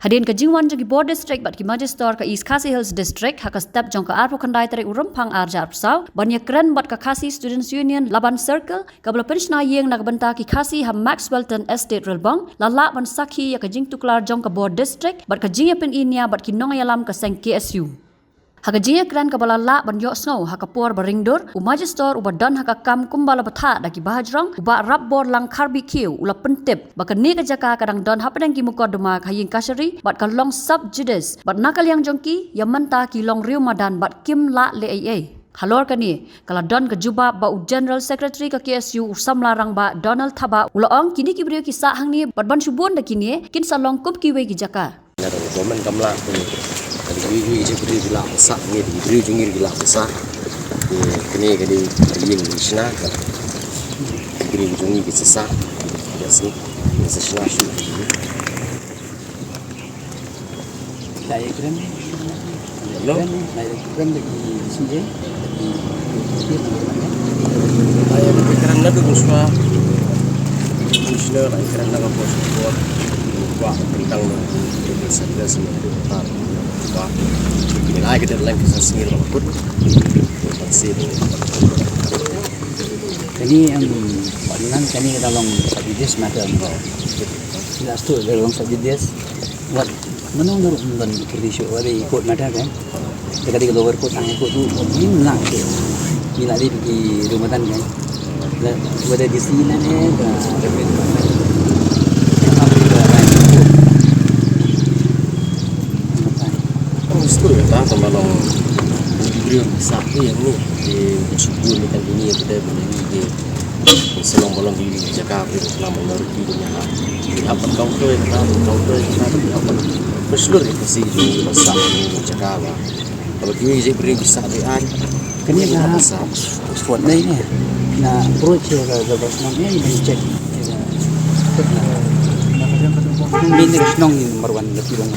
Hadin ka jingwan jong ki board district bat ki magister ka East Khasi Hills district haka step jong ka arpo kandai tarik urempang arja arpsau banya keren bat ka Khasi Students Union Laban Circle ka bala penshna yeng nak benta ki Khasi ha Maxwellton Estate Relbang lala ban sakhi ya ka jing tuklar jong ka board district bat ka jing pen inia bat ki nong yalam ka seng KSU. Haka jia kran ka bala la ban yok snow haka por baringdur u magister u badan haka kam kumbala batha daki bahajrang u ba rap bor lang karbi kiu ula pentip baka ni ka jaka kadang don hapadang ki mukoduma khayin kasari bat ka long sub judice bat nakal yang jongki yamanta ki long riu madan bat kim la le ai halor kani kala don ka juba ba u general secretary ka KSU u samlarang ba Donald Thaba ula ong kini ki brio ki sa hang ni bat ban subon da kini kin salong kup ki we ki jaka Government kamla Kali je beri gila besar ni beri jungir gila besar kini kali yang isna beri jungir besar ya sih sesama sih Lai keren lagi sini Lai keren nak usah usah lai keren nak apa buat tentang sebelah sini wah nilai kita dalam kisah sengir malapun masih kani ang pagnan kani dalam subjudice matter mo last to dalam subjudice what manong dulu dan kredisyo ada ikut matter kan ketika lower court high court tu ini nak nila di rumatan kan whether di sini ni Itu ya kalau beliau sapi yang ni di suku ni kan ini kita beli di selong bolong di Jakarta itu selama mengerti dunia apa kau tu kita apa berseluruh kasih di masa di Jakarta kalau dia je beri bisa dian kani nga Oxford na ini na approach ke government ni cek ini senang marwan lebih long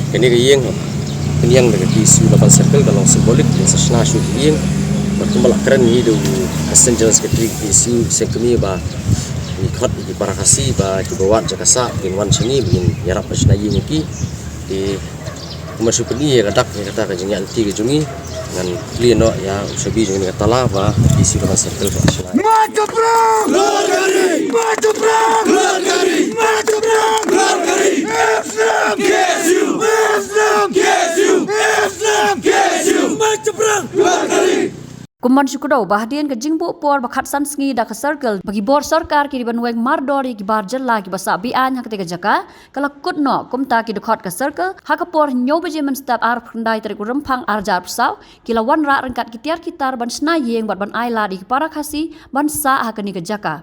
ini yang dekat isu Laban Circle kalau simbolik dan sesna shoot yang berkumpul keren ni do Assistant General Secretary isu sekemi ba ikut di parakasi ba di bawah Jakarta dengan wan sini begin nyarap sesna yang ki di komersial ni kadak kata kajengnya anti kejungi dengan klieno ya sebi jeung kata lah ba isu Laban Circle ba sesna maju perang keluar dari Islam KSU maju perang keluar dari Kuman syukudau bahdian ke jingbu por bakat san sengi da ke circle bagi bor sarkar ki banweng mardori ki bar jella ki basa bian hak tega jaka kala kutno kumta ki dekat ke circle hak por nyobe je men step ar pendai tarik rempang arjar persau kila wan ra rengkat ki tiar kitar ban sna yeng bat ban aila di para khasi ban sa hak ni ke jaka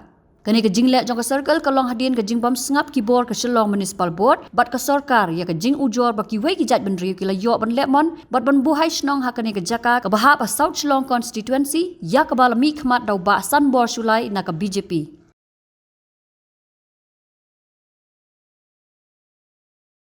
kani ke jinglek jong ke circle kalong hadien ke jingbam sengap ki bor ke Shillong Municipal Board bat ke sarkar ya ke jing ujor baki wei ki jat ban riu kila yo ban lemon bat ban buhai snong hakani ke jaka ke bahap South Shillong constituency ya ke balami khmat dau ba san bor sulai na ke BJP